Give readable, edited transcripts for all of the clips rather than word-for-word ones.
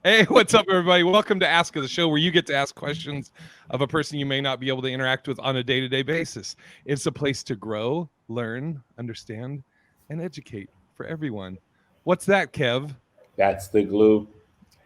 Hey, what's up, everybody? Welcome to Ask of the Show, where you get to ask questions of a person you may not be able to interact with on a day-to-day basis. It's a place to grow, learn, understand, and educate for everyone. What's that, Kev? That's the glue.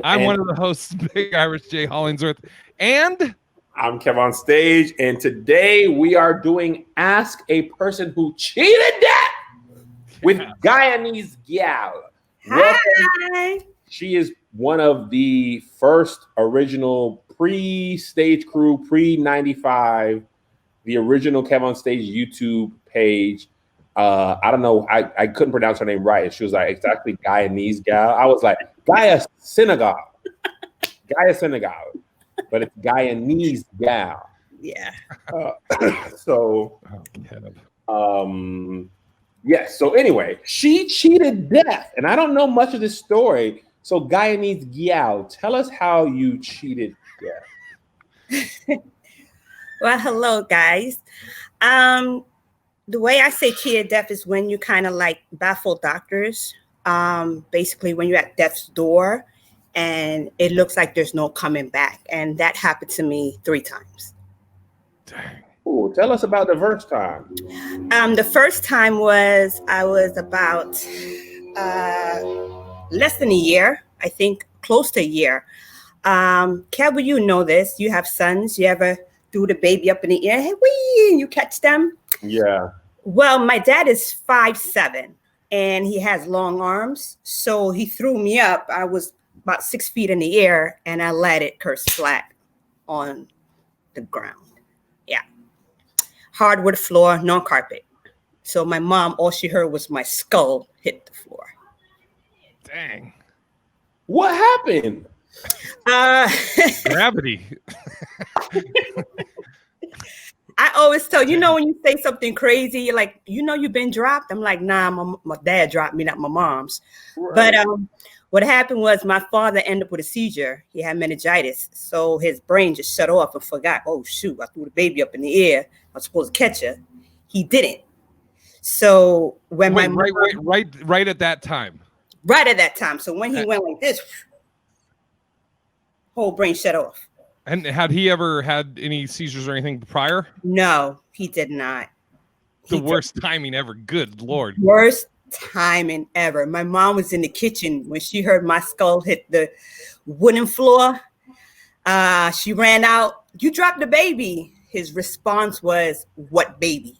I'm one of the hosts, Big Irish J. Hollingsworth, and I'm Kev on stage, and today we are doing Ask a Person Who Cheated Death with Guyanese Gal. Hi. She is one of the first original pre-stage crew, pre-95, the original Kev on Stage YouTube page. I don't know, I couldn't pronounce her name right. She was like, it's actually Guyanese Gal. I was like, Gaia Senegal. But it's Guyanese Gal. Yeah. Yes. So anyway, she cheated death, and I don't know much of this story. So Guyanese Gal, tell us how you cheated death. Well, hello, guys. The way I say cheated death is when you kind of like baffle doctors. Basically, when you're at death's door and it looks like there's no coming back. And that happened to me 3 times. dang. Ooh, tell us about the first time. The first time was I was about less than a year, I think close to a year. Kev, you know this. You have sons. You ever threw the baby up in the air? Hey, wee, and you catch them? Yeah. Well, my dad is 5'7", and he has long arms. So he threw me up. I was about 6 feet in the air, and I let it curse flat on the ground. Yeah. Hardwood floor, no carpet. So my mom, all she heard was my skull hit the floor. Dang. What happened? Gravity. I always tell you know when you say something crazy, you're like, you've been dropped. I'm like, nah, my dad dropped me, not my mom's. Right. But what happened was my father ended up with a seizure. He had meningitis, so his brain just shut off and forgot. Oh shoot! I threw the baby up in the air. I was supposed to catch her. He didn't. So when right at that time. Right at that time. So when he went like this, whole brain shut off. And had he ever had any seizures or anything prior? No, he did not. The worst timing ever. Good Lord. Worst timing ever. My mom was in the kitchen when she heard my skull hit the wooden floor. She ran out. You dropped the baby. His response was, "What baby?"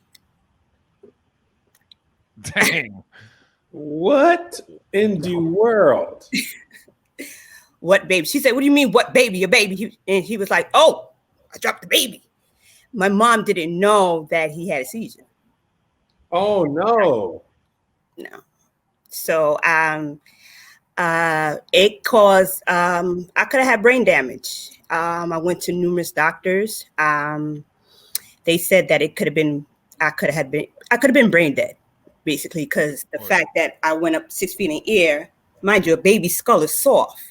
Dang. What in the world? What baby? She said, "What do you mean, what baby? Your baby?" And he was like, "Oh, I dropped the baby." My mom didn't know that he had a seizure. Oh, no. No. So it caused, I could have had brain damage. I went to numerous doctors. They said that it could have been, I could have been brain dead, basically, because the fact that I went up 6 feet in the air, mind you, a baby's skull is soft.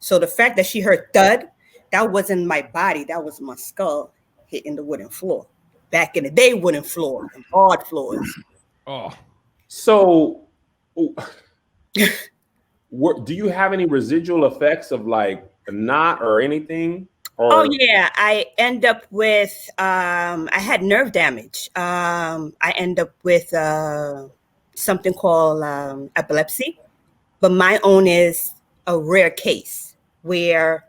So the fact that she heard thud, that wasn't my body. That was my skull hitting the wooden floor. Back in the day, wooden floor and hard floors. Oh. So do you have any residual effects of like a knot or anything? Or? Oh, yeah. I end up with, I had nerve damage. I end up with something called epilepsy. But my own is a rare case where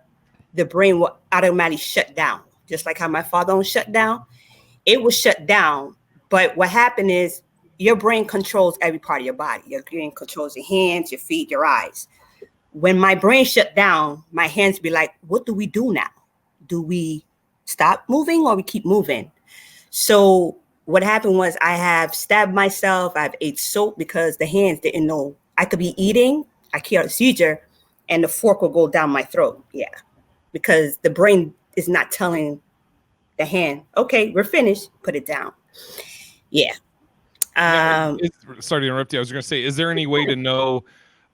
the brain will automatically shut down, just like how my father own shut down. It was shut down, but what happened is your brain controls every part of your body. Your brain controls your hands, your feet, your eyes. When my brain shut down, my hands be like, what do we do now? Do we stop moving or we keep moving? So what happened was I have stabbed myself. I've ate soap because the hands didn't know. I could be eating. I had a seizure. And the fork will go down my throat. Yeah. Because the brain is not telling the hand, okay, we're finished. Put it down. Yeah. Sorry to interrupt you. I was going to say, is there any way to know,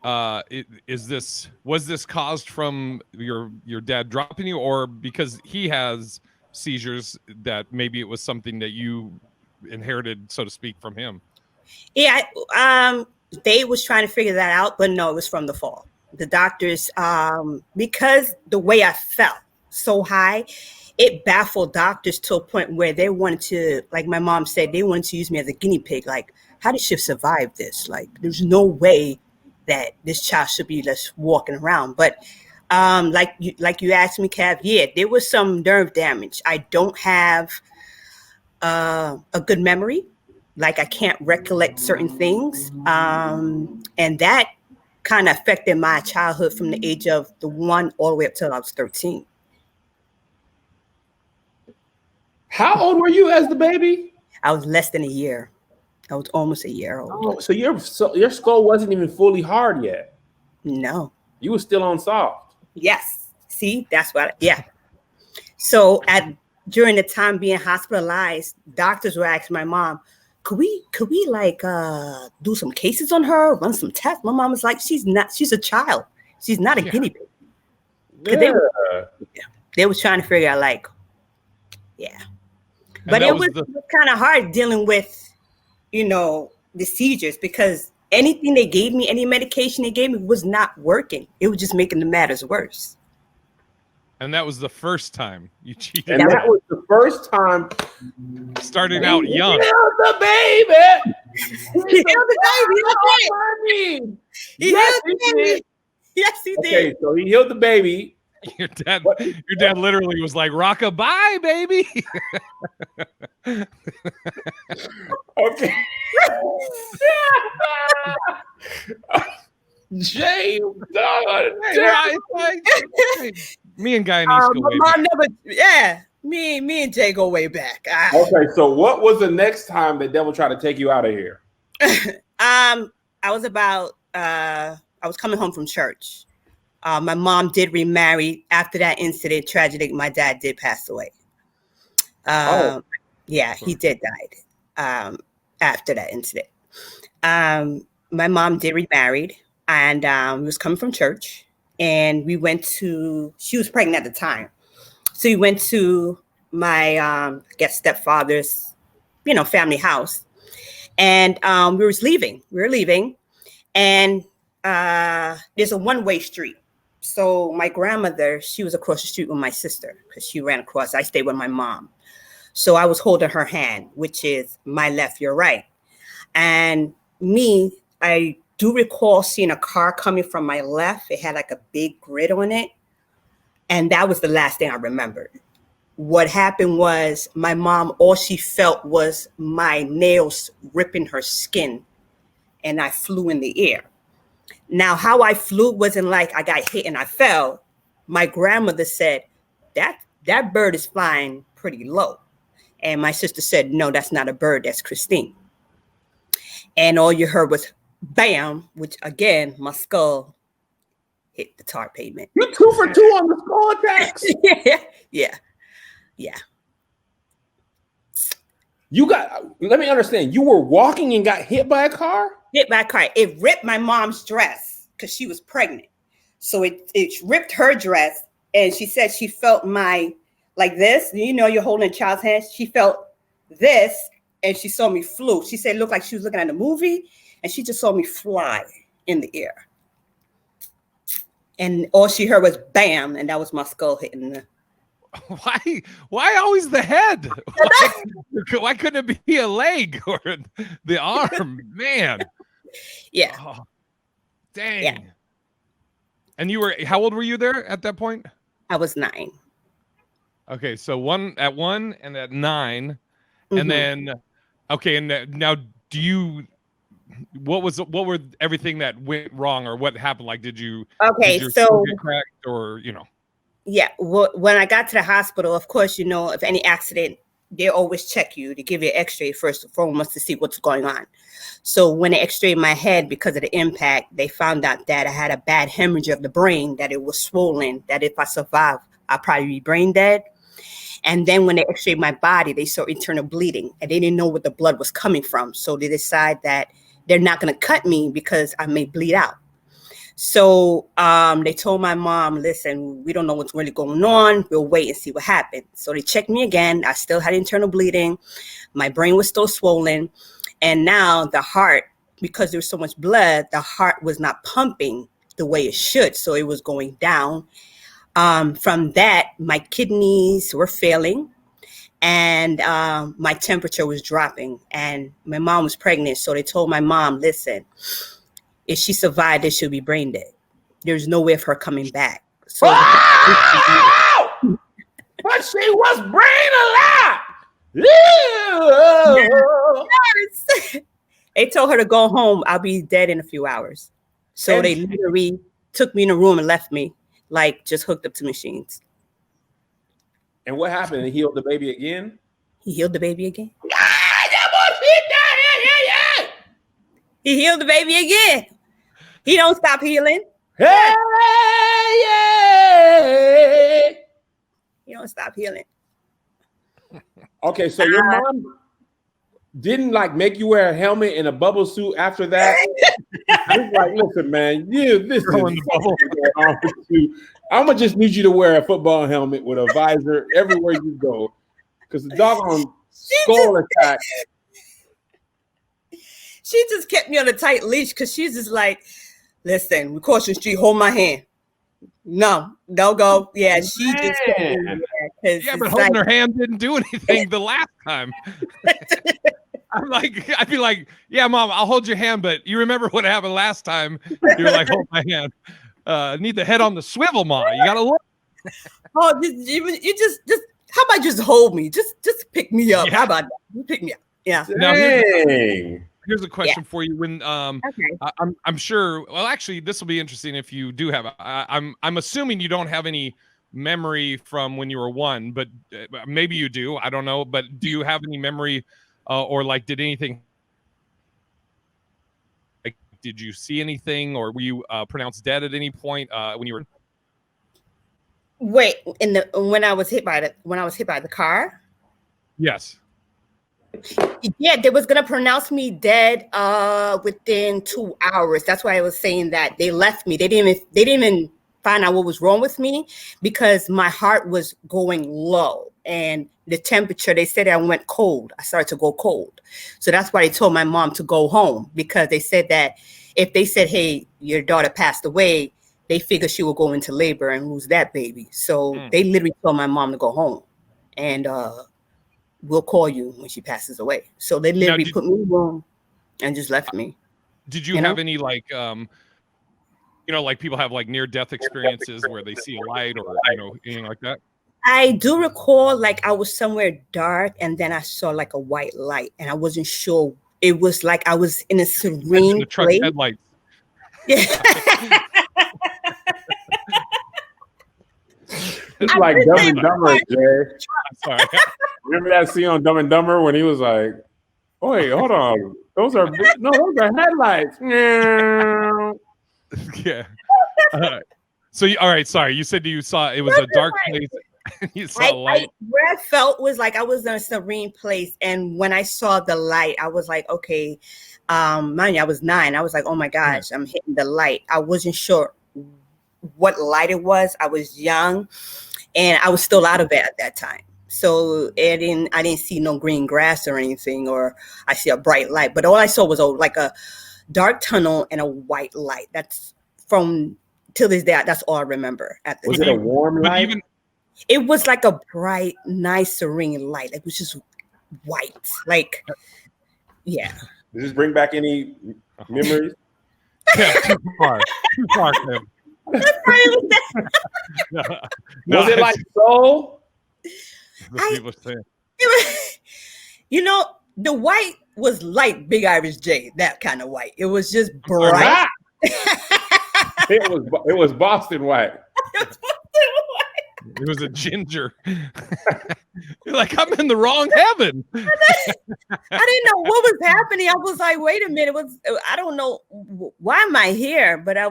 was this caused from your dad dropping you, or because he has seizures that maybe it was something that you inherited, so to speak, from him? Yeah. They was trying to figure that out, but no, it was from the fall. The doctors, because the way I felt so high, it baffled doctors to a point where they wanted to, like my mom said, they wanted to use me as a guinea pig. Like, how did she survive this? Like, there's no way that this child should be just walking around. But like you asked me, Cav, yeah, there was some nerve damage. I don't have a good memory. Like, I can't recollect certain things. And that kind of affected my childhood from the age of the 1 all the way up till I was 13. How old were you as the baby? I was less than a year. I was almost a year old. Oh, so your skull wasn't even fully hard yet. No. You were still on soft. Yes. See, that's what. Yeah. So during the time being hospitalized, doctors were asking my mom, could we like do some cases on her, run some tests? My mom was like, she's a child. She's not a guinea pig. Yeah. They was trying to figure out, like, yeah. But it was kind of hard dealing with, the seizures, because anything they gave me, any medication they gave me was not working. It was just making the matters worse. And that was the first time you cheated. And that was the first time. Starting out young. The baby. He held the baby. Yes, he did. Yes, he did. Okay, so he healed the baby. Your dad literally was like, "Rock-a-bye, baby." Okay. Jay, me and Guyanese go way back. Me and Jay go way back. Okay, so what was the next time the devil tried to take you out of here? I was coming home from church. My mom did remarry after that incident. Tragedy, my dad did pass away. Yeah, he did die after that incident. My mom did remarried, and we was coming from church, and we went to. She was pregnant at the time, so we went to my I guess stepfather's, family house, and we were leaving, and there's a one-way street. So my grandmother, she was across the street with my sister because she ran across. I stayed with my mom. So I was holding her hand, which is my left, your right. And I do recall seeing a car coming from my left. It had like a big grid on it. And that was the last thing I remembered. What happened was my mom, all she felt was my nails ripping her skin. And I flew in the air. Now, how I flew wasn't like I got hit and I fell. My grandmother said, that bird is flying pretty low. And my sister said, no, that's not a bird, that's Christine. And all you heard was bam, which again, my skull hit the tar pavement. You 2 for 2 on the skull attacks. Yeah. Let me understand, you were walking and got hit by a car? Hit by a car. It ripped my mom's dress because she was pregnant. So it ripped her dress. And she said she felt like this. You're holding a child's hand. She felt this and she saw me flew. She said it looked like she was looking at a movie and she just saw me fly in the air. And all she heard was bam. And that was my skull hitting the. Why always the head? Why couldn't it be a leg or the arm? Man. Yeah. Oh, dang. Yeah. And how old were you there at that point? I was 9. Okay, so 1 and at 9. Mm-hmm. And then and now what were everything that went wrong or what happened? Like did your skull get cracked or Yeah, when I got to the hospital, of course, if any accident, they always check you to give you an x-ray first and foremost to see what's going on. So when they x-rayed my head because of the impact, they found out that I had a bad hemorrhage of the brain, that it was swollen, that if I survived, I'd probably be brain dead. And then when they x-rayed my body, they saw internal bleeding and they didn't know where the blood was coming from. So they decide that they're not going to cut me because I may bleed out. So they told my mom, listen, we don't know what's really going on. We'll wait and see what happens. So they checked me again. I still had internal bleeding. My brain was still swollen. And now the heart, because there was so much blood, the heart was not pumping the way it should. So it was going down. From that, my kidneys were failing, and my temperature was dropping, and my mom was pregnant. So they told my mom, listen, if she survived, it should be brain dead. There's no way of her coming back. So but she was brain alive. Yes. They told her to go home. I'll be dead in a few hours. So they literally took me in a room and left me, like just hooked up to machines. And what happened? He healed the baby again? He healed the baby again. He healed the baby again. He don't stop healing. Hey, yeah. He don't stop healing. Okay, so your mom didn't like make you wear a helmet and a bubble suit after that? It's like, listen, man, this is I'm gonna just need you to wear a football helmet with a visor everywhere you go, because the doggone skull attack. She just kept me on a tight leash because she's just like, listen, we cross the street, hold my hand. No, don't go. Yeah, she just kept me there. Yeah, but holding her hand didn't do anything the last time. I'd be like, yeah, Mom, I'll hold your hand, but you remember what happened last time? You were like, hold my hand. Need the head on the swivel, Ma. You gotta look. Oh, you just how about just hold me? Just pick me up. Yeah. How about that? You pick me up. Yeah. Now, here's a question for you. When I'm sure. Well, actually, this will be interesting if you do have. I'm assuming you don't have any memory from when you were 1, but maybe you do. I don't know. But do you have any memory, or like, did anything? Like, did you see anything, or were you pronounced dead at any point when you were? Wait, when I was hit by the car? Yes. Yeah, they was gonna pronounce me dead within 2 hours. That's why I was saying that they left me. They didn't even find out what was wrong with me, because my heart was going low and the temperature, they said I went cold. I started to go cold. So that's why they told my mom to go home, because they said that if they said, hey, your daughter passed away, they figured she would go into labor and lose that baby. So they literally told my mom to go home, and we'll call you when she passes away. So they literally put me in the room and just left me. Did you have any like, like people have like near death experiences where they see a light or, anything like that? I do recall like I was somewhere dark and then I saw like a white light and I wasn't sure. It was like I was in a serene the truck place. Headlights. Yeah. It's like Dumb and Dumber, Jay. I'm sorry. Remember that scene on Dumb and Dumber when he was like, "Oh, wait, hold on, those are headlights." Yeah. So, all right, sorry. You said you saw it was a dark place. You saw light. Where I felt was like I was in a serene place, and when I saw the light, I was like, okay. Mind you, I was 9. I was like, oh my gosh, I'm hitting the light. I wasn't sure what light it was. I was young, and I was still out of bed at that time. So I didn't see no green grass or anything, or I see a bright light. But all I saw was like a dark tunnel and a white light. That's from till this day. That's all I remember. Was it a warm light? It was like a bright, nice, serene light. It was just white. Like, yeah. Does this bring back any memories? Yeah, too far. Too far, Tim. Was it like Soul? The white was like Big Irish J, that kind of white. It was just bright. It was Boston white. It was a ginger. You're like, I'm in the wrong heaven. I didn't know what was happening. I was like, wait a minute. I don't know, why am I here? But I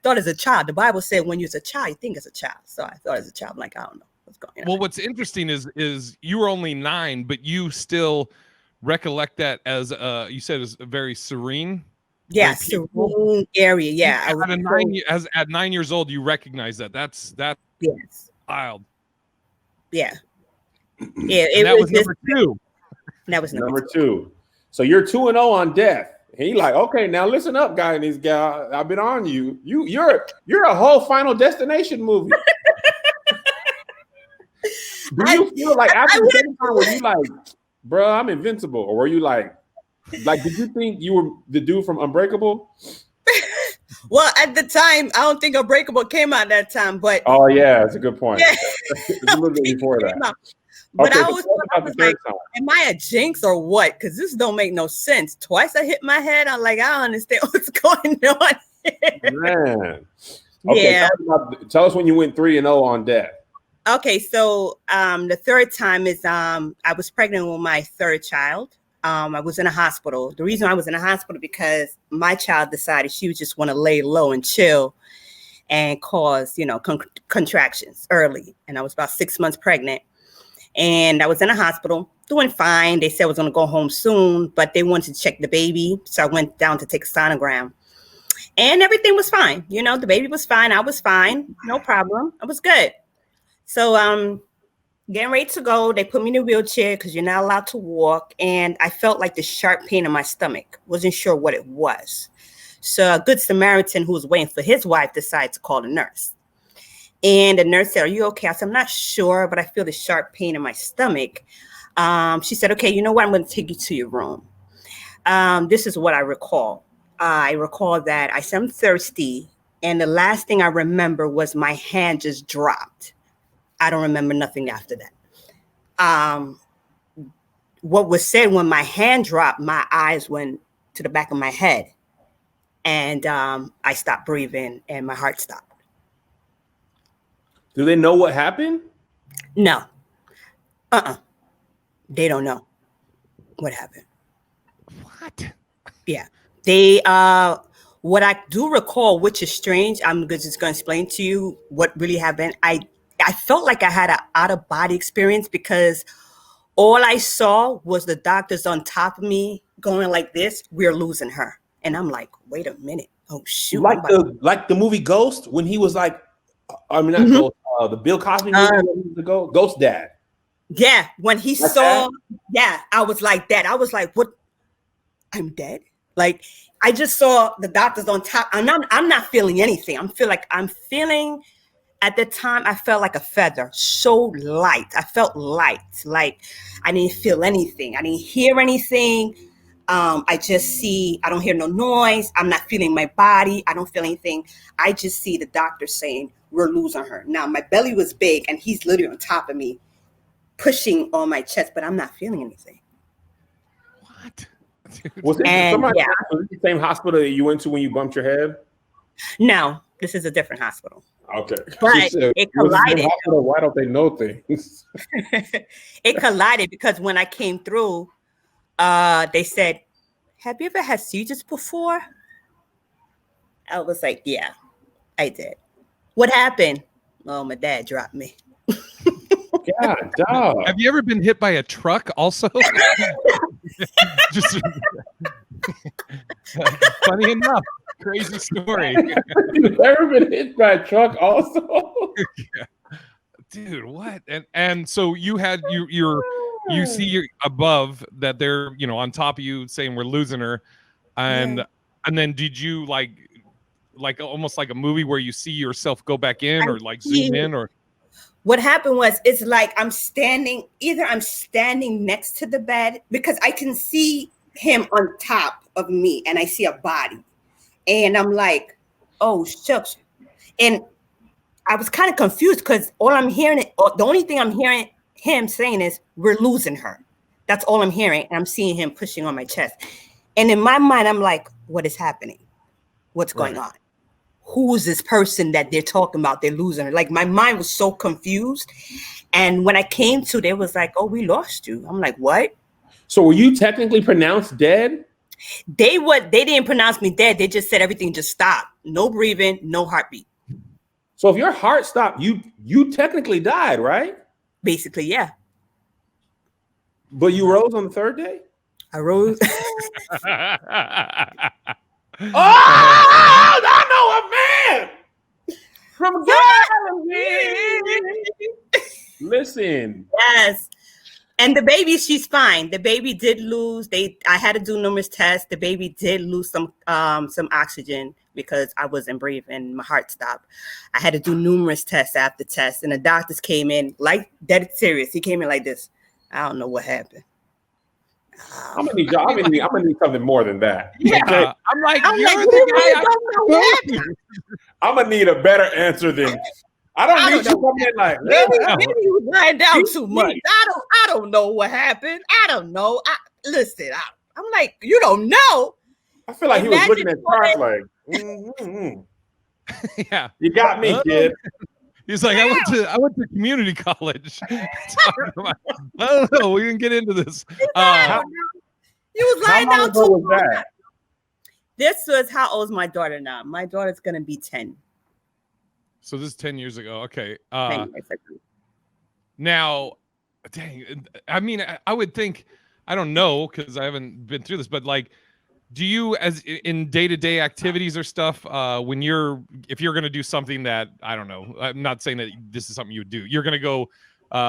thought as a child, the Bible said when you're a child, you think as a child. So I thought as a child, I'm like, I don't know what's going on. Well, what's interesting is you were only 9, but you still recollect that as you said is a very serene. Yeah, serene area. Yeah. At 9 years old, you recognize that. That's yes. Wild. Yeah. Yeah. That was number 2. That was number 2. So you're 2-0 on death. He like, okay, now listen up, guy and this gal. I've been on you. You're a whole Final Destination movie. Do you feel like after the second time were you like, bro, I'm invincible? Or were you like, did you think you were the dude from Unbreakable? Well, at the time, I don't think Unbreakable came out that time, but Oh yeah, that's a good point. yeah, It's a little bit before that. But Okay, I was like, am I a jinx or what? Because this don't make no sense. Twice I hit my head. I'm like, I don't understand what's going on here. Man. Okay, Yeah. Tell us when you went 3-0 on death. Okay, so the third time is I was pregnant with my third child. I was in a hospital. The reason I was in a hospital because my child decided she would just want to lay low and chill and cause, contractions early. And I was about 6 months pregnant. And I was in a hospital doing fine. They said I was going to go home soon, but they wanted to check the baby. So I went down to take a sonogram. And everything was fine. The baby was fine. I was fine. No problem. I was good. So getting ready to go. They put me in a wheelchair because you're not allowed to walk. And I felt like the sharp pain in my stomach. Wasn't sure what it was. So a good Samaritan who was waiting for his wife decided to call the nurse. And the nurse said, are you okay? I said, I'm not sure, but I feel the sharp pain in my stomach. She said, okay, you know what? I'm going to take you to your room. This is what I recall. I recall that I said, I'm thirsty. And the last thing I remember was my hand just dropped. I don't remember nothing after that. What was said when my hand dropped, my eyes went to the back of my head. And I stopped breathing and my heart stopped. Do they know what happened? No. They don't know what happened. What? Yeah. They what I do recall, which is strange, I'm just going to explain to you what really happened. I felt like I had an out-of-body experience because all I saw was the doctors on top of me going like this, we're losing her. And I'm like, wait a minute. Oh, shoot. Like the movie Ghost, when he was like, Ghost, the Bill Cosby movie, the Ghost Dad. Yeah, when he like saw, I was like that. I was like, what? I'm dead? Like, I just saw the doctors on top. I'm not feeling anything. I'm feeling, at the time, I felt like a feather, so light. I felt light. Like, I didn't feel anything. I didn't hear anything. I don't hear no noise. I'm not feeling my body. I don't feel anything. I just see the doctor saying, we're losing her. Now, my belly was big, and he's literally on top of me, pushing on my chest, but I'm not feeling anything. What? Was it the same hospital that you went to when you bumped your head? No, this is a different hospital. Okay. But it collided. Why don't they know things? It collided because when I came through, they said, have you ever had seizures before? I was like, yeah, I did. What happened? Oh, my dad dropped me. God, dog. Have you ever been hit by a truck also? Just funny enough, crazy story. You've ever been hit by a truck also? Yeah. Dude, what? And so you had you see above that they're on top of you saying we're losing her, and then did you like almost like a movie where you see yourself go back in or like zoom in or? What happened was, it's like I'm standing next to the bed because I can see him on top of me and I see a body. And I'm like, oh, shucks. And I was kind of confused because the only thing I'm hearing him saying is, we're losing her. That's all I'm hearing. And I'm seeing him pushing on my chest. And in my mind, I'm like, what is happening? What's going on? Who is this person that they're talking about? They're losing her. Like, my mind was so confused. And when I came to, they was like, oh, we lost you. I'm like, what? So were you technically pronounced dead? They didn't pronounce me dead. They just said everything just stopped. No breathing, no heartbeat. So if your heart stopped, you technically died, right? Basically, yeah. But you rose on the third day? I rose. Oh, I know a man from Galilee. Listen. Yes. And the baby, she's fine. The baby did lose. I had to do numerous tests. The baby did lose some oxygen because I wasn't breathing. My heart stopped. I had to do numerous tests after tests, and the doctors came in like dead serious. He came in like this. I don't know what happened. I'm gonna need something more than that. Yeah, okay? I'm like, you're the guy. I'm gonna need a better answer than. I don't need you coming in like. Maybe you was lying down too much. I don't know what happened. I don't know. Listen. I'm like, you don't know. I feel like he was looking at charts like. Yeah, you got me, kid. He's like, I went to community college. I don't know. We can get into this. You was lying down too much. This was how old is my daughter now? My daughter's gonna be 10. So this is 10 years ago. Okay. 10 years ago. Now, dang. I mean, I would think, I don't know because I haven't been through this, but like, do you, as in day-to-day activities or stuff, if you're going to do something that, I don't know, I'm not saying that this is something you would do, you're going to go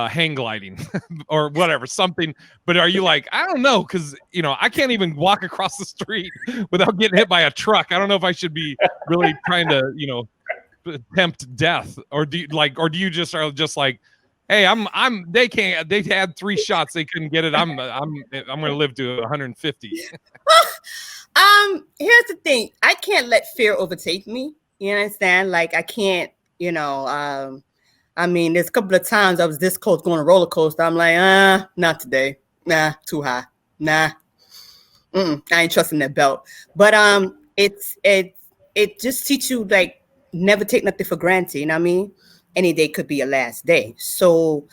hang gliding or whatever, something, but are you like, I don't know, because, I can't even walk across the street without getting hit by a truck. I don't know if I should be really trying to, tempt death, or do you just like, hey, they had 3 shots, they couldn't get it. I'm going to live to 150. Here's the thing. I can't let fear overtake me. You understand? Like I can't, I mean, there's a couple of times I was this close going to roller coaster. I'm like, not today. Nah, too high. Nah. I ain't trusting that belt. But it just teaches you like never take nothing for granted. You know what I mean? Any day could be your last day. So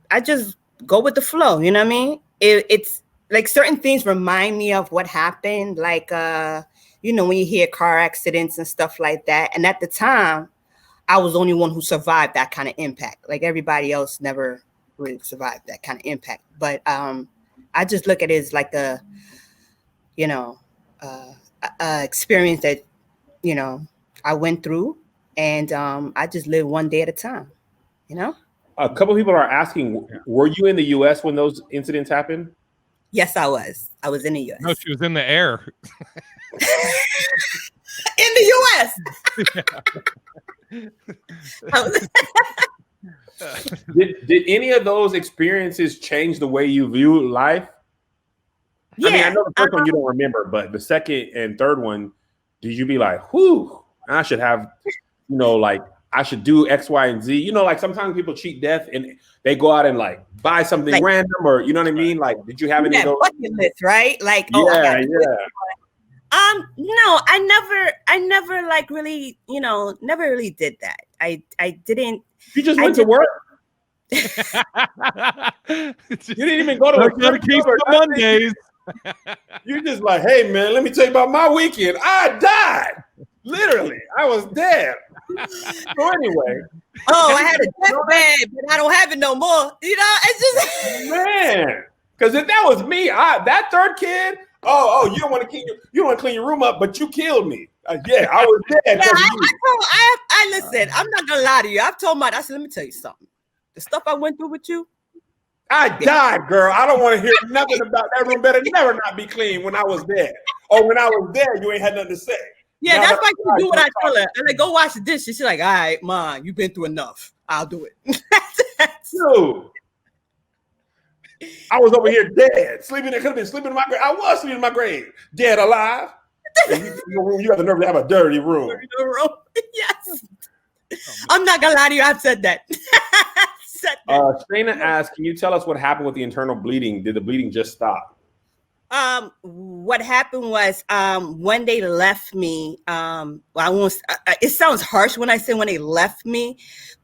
I just go with the flow. You know what I mean? It's like certain things remind me of what happened. Like, when you hear car accidents and stuff like that. And at the time, I was the only one who survived that kind of impact. Like everybody else never really survived that kind of impact. But I just look at it as like a experience that, I went through, and I just live one day at a time, A couple of people are asking, were you in the U.S. when those incidents happened? Yes, I was. I was in the U.S. No, she was in the air. In the U.S. Did any of those experiences change the way you view life? Yeah, I mean, I know the first one you don't remember, but the second and third one, did you be like, whew, I should have, like I should do X, Y, and Z? Like sometimes people cheat death and they go out and like buy something like, random, or you know what I mean? Like, did you have any of those? Bucket list, right? Like, No, I never like really, never really did that. I didn't. You just went to work. You didn't even go to work. Mondays. You just like, hey man, let me tell you about my weekend. I died. Literally, I was dead. So anyway. Oh, I had a deathbed, but I don't have it no more. It's just man. Because if that was me, that third kid. Oh, you don't want to clean your room up, but you killed me. Yeah, I was dead. Yeah, I listen. I'm not gonna lie to you. I've told I said, let me tell you something. The stuff I went through with you. I died, girl. I don't want to hear nothing about that room. Better never not be clean when I was dead. Or when I was dead, you ain't had nothing to say. Yeah, now that's why you do what I tell her. I'm like, go wash the dishes. She's like, all right, Mom, you've been through enough. I'll do it. Dude, I was over here dead, sleeping. I could have been sleeping in my grave. I was sleeping in my grave, dead alive. You got the nerve to have a dirty room. Yes. I'm not gonna lie to you. I've said that. Shayna asked, can you tell us what happened with the internal bleeding? Did the bleeding just stop? What happened was when they left me, it sounds harsh when I say when they left me,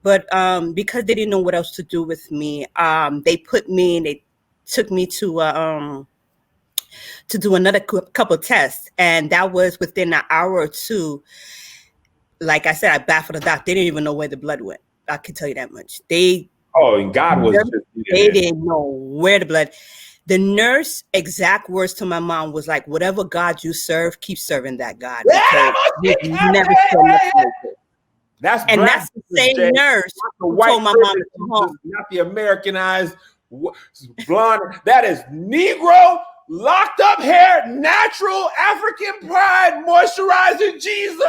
but because they didn't know what else to do with me, they took me to do another couple of tests, and that was within an hour or two. Like I said, I baffled the doctor. They didn't even know where the blood went. I can tell you that much. And God was they didn't know where the blood. The nurse exact words to my mom was like, whatever God you serve, keep serving that God. That's the same nurse who told my mom to come home. Not the Americanized Blonde. That is Negro, locked up hair, natural African pride, moisturizing Jesus.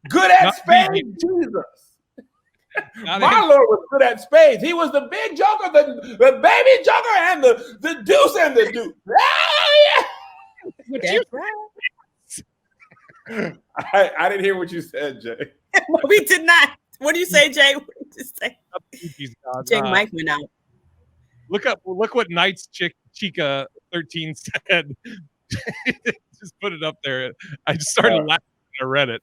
Good at spades, Jesus. My Lord was good at spades. He was the big joker, the baby joker, and the deuce and the deuce. That's right. I didn't hear what you said, Jay. We did not. What do you say, Jay? What did you say? Jay Mike went out. Look what Knight's Chica 13 said. Just put it up there. I just started laughing when I read it.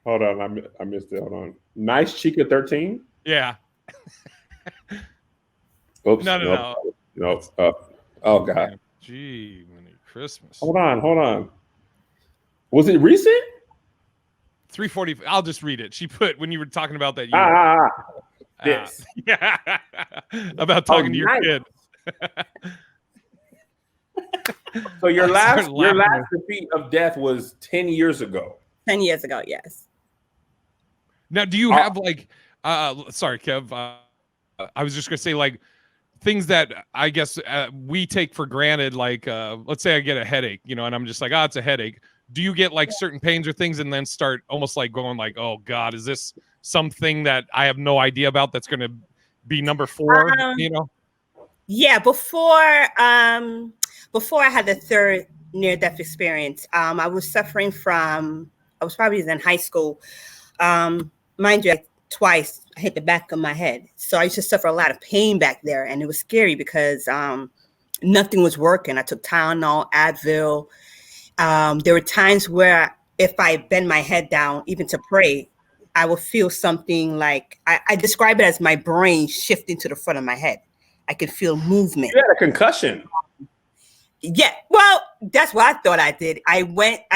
Hold on, I missed it. Hold on. Nice Chica 13? Yeah. Oops. No. Oh God. Gee, many Christmas. Hold on. Was it recent? 3:40. I'll just read it. She put when you were talking about that. This. Yeah. About talking to your kid. So your last defeat of death was 10 years ago. 10 years ago, yes. Now, do you have like, sorry, Kev, I was just gonna say like things that I guess we take for granted, like let's say I get a headache, and I'm just like, it's a headache. Do you get like certain pains or things and then start almost like going like, oh God, is this something that I have no idea about that's gonna be number 4, Yeah, before I had the third near-death experience, I was suffering from, I was probably in high school. Mind you, twice I hit the back of my head. So I used to suffer a lot of pain back there. And it was scary because nothing was working. I took Tylenol, Advil. There were times where if I bend my head down, even to pray, I would feel something like, I describe it as my brain shifting to the front of my head. I could feel movement. You had a concussion. Yeah, well, that's what I thought I did. I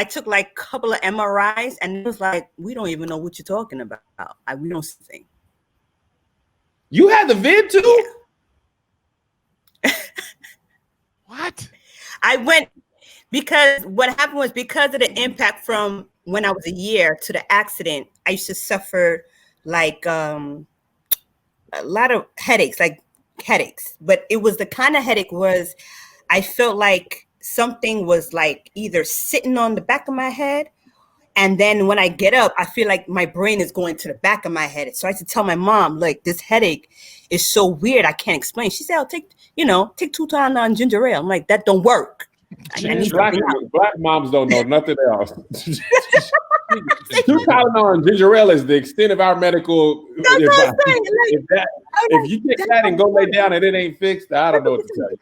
took like a couple of MRIs and it was like, we don't even know what you're talking about. We don't see things. You had the vid too? Yeah. What? I went because what happened was because of the impact from when I was a year to the accident, I used to suffer like a lot of headaches, but it was the kind of headache was I felt like something was like either sitting on the back of my head. And then when I get up, I feel like my brain is going to the back of my head. So I used to tell my mom, like, this headache is so weird. I can't explain. She said, "I'll take 2 Tylenol and ginger ale." I'm like, that don't work. Black moms don't know nothing else. 2 Tylenol and ginger ale is the extent of our medical advice. If you take that and go lay down and it ain't fixed, I don't know what to tell you.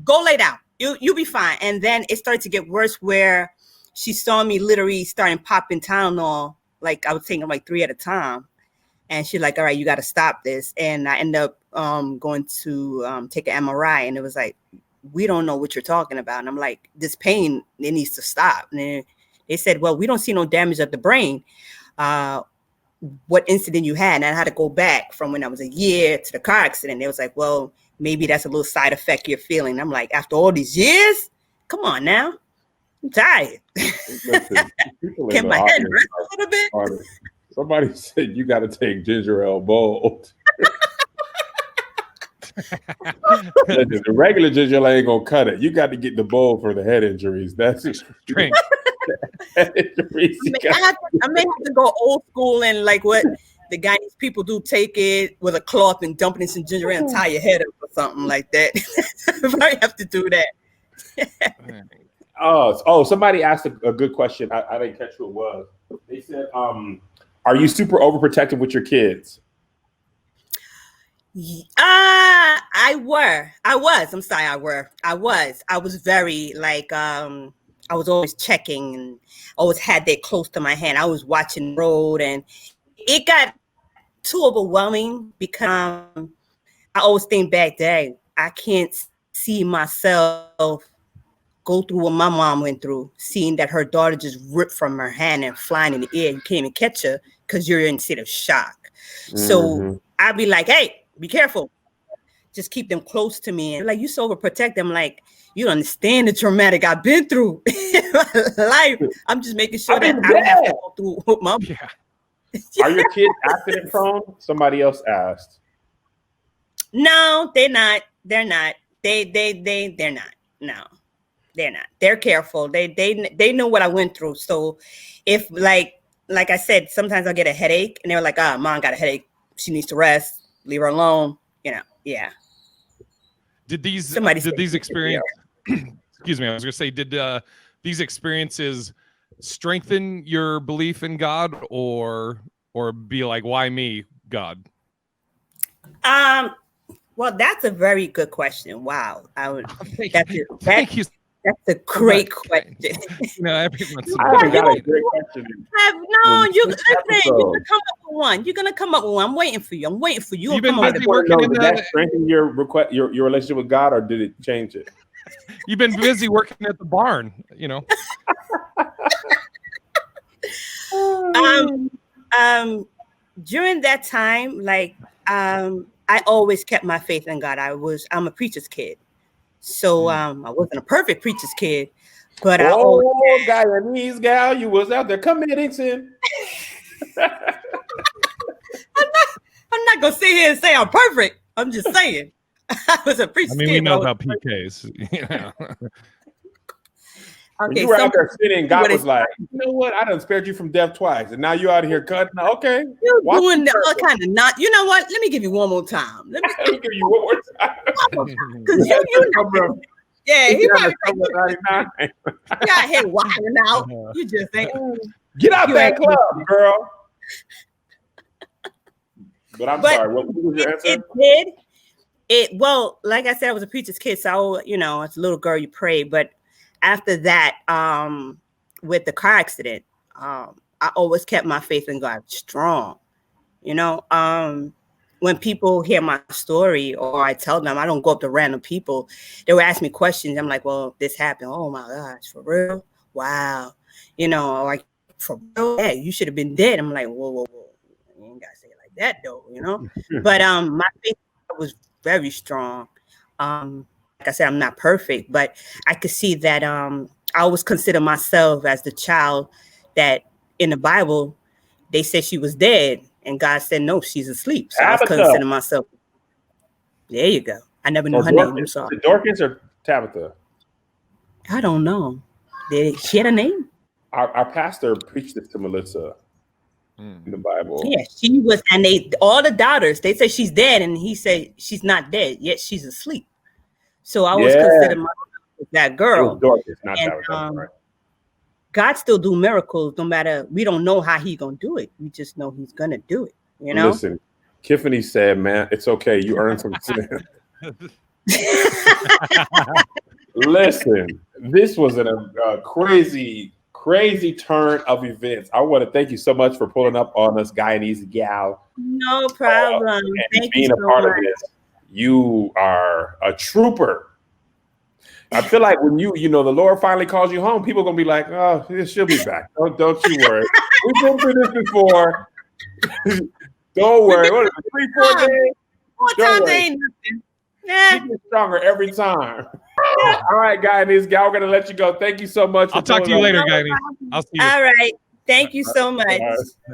Go lay down. You'll be fine. And then it started to get worse where she saw me literally starting popping Tylenol. Like I was taking like 3 at a time. And she's like, all right, you got to stop this. And I ended up going to take an MRI. And it was like, we don't know what you're talking about. And I'm like, this pain, it needs to stop. And then they said, well, we don't see no damage of the brain. What incident you had? And I had to go back from when I was a year to the car accident. It was like, well, maybe that's a little side effect you're feeling. I'm like, after all these years, come on now. I'm tired. Can my head rest a little bit? Somebody said you got to take ginger ale bold. The regular ginger ale ain't gonna cut it. You got to get the bold for the head injuries. That's extreme. I may have to go old school and like what the Guyanese people do, take it with a cloth and dump it in some ginger ale and tie your head up or something like that. I might have to do that. Oh, somebody asked a good question. I didn't catch who it was. They said, are you super overprotective with your kids? I was very like, I was always checking and always had that close to my hand. I was watching the road and it got too overwhelming because I always think back that I can't see myself go through what my mom went through, seeing that her daughter just ripped from her hand and flying in the air. You can't even catch her because you're in a state of shock. Mm-hmm. So I'd be like, hey, be careful. Just keep them close to me. And like, you so overprotect them. Like, you don't understand the traumatic I've been through in my life. I'm just making sure that I don't have to go through what my Are your kids accident prone? Somebody else asked. No, they're not. They're not. They're not. No, they're not. They're careful. They know what I went through. So if like I said, sometimes I'll get a headache and they're like, mom got a headache. She needs to rest. Leave her alone. Yeah. Did these experiences excuse me, I was gonna say, did these experiences strengthen your belief in God or be like, why me, God? Well, that's a very good question. Wow. Thank you. That's a great question. Every once in I a while. haven't got a great question. You're gonna come up with one. You're gonna come up with one. I'm waiting for you. You've been busy Did that strengthen your relationship with God, or did it change it? You've been busy working at the barn, During that time, I always kept my faith in God. I'm a preacher's kid. So I wasn't a perfect preacher's kid, but Guyanese gal, you was out there committing sin. I'm not gonna sit here and say I'm perfect. I'm just saying I was a preacher's kid. We know about PKs. Okay, you were out there sitting, God was like, you know what? I done spared you from death twice, and now you out here cutting. Okay, you're doing all kind of not. You know what? Let me give you one more time. Let me give you one more time. Because he probably got here wilding out. You just ain't get out that club, girl. But I'm sorry. What was your answer? Well, like I said, I was a preacher's kid, so as a little girl, you pray, but. After that, with the car accident, I always kept my faith in God strong. When people hear my story or I tell them, I don't go up to random people. They will ask me questions. I'm like, well, this happened. Oh my gosh, for real? Wow. Like for real? Yeah, you should have been dead. I'm like, whoa. You ain't gotta say it like that though, But my faith was very strong. Like I said, I'm not perfect, but I could see that I always consider myself as the child that in the Bible, they said she was dead and God said, no, she's asleep. So I was considering myself. There you go. I never knew her name. I'm sorry. Dorcas or Tabitha? I don't know. Did she had a name? Our pastor preached it to Melissa in the Bible. Yeah, she was, and all the daughters, they said she's dead, and he said she's not dead, yet she's asleep. So I was considered myself that girl. Dorcas, not Tabitha, right? God still do miracles, no matter. We don't know how He's gonna do it. We just know He's gonna do it. Listen, Tiffany said, "Man, it's okay. You earned some sin." Listen, this was a crazy turn of events. I want to thank you so much for pulling up on us, Guyanese gal. No problem. And thank being you a part so of this. You are a trooper. I feel like when the Lord finally calls you home, people are gonna be like, "Oh, she'll be back. Don't you worry. We've been through this before. Don't worry. What is it, 3-4 days? 4 times ain't nothing. She gets stronger every time." All right, guy, and this guy, we're gonna let you go. Thank you so much. I'll talk to you later, guy. I'll see you. All right. Thank you so much.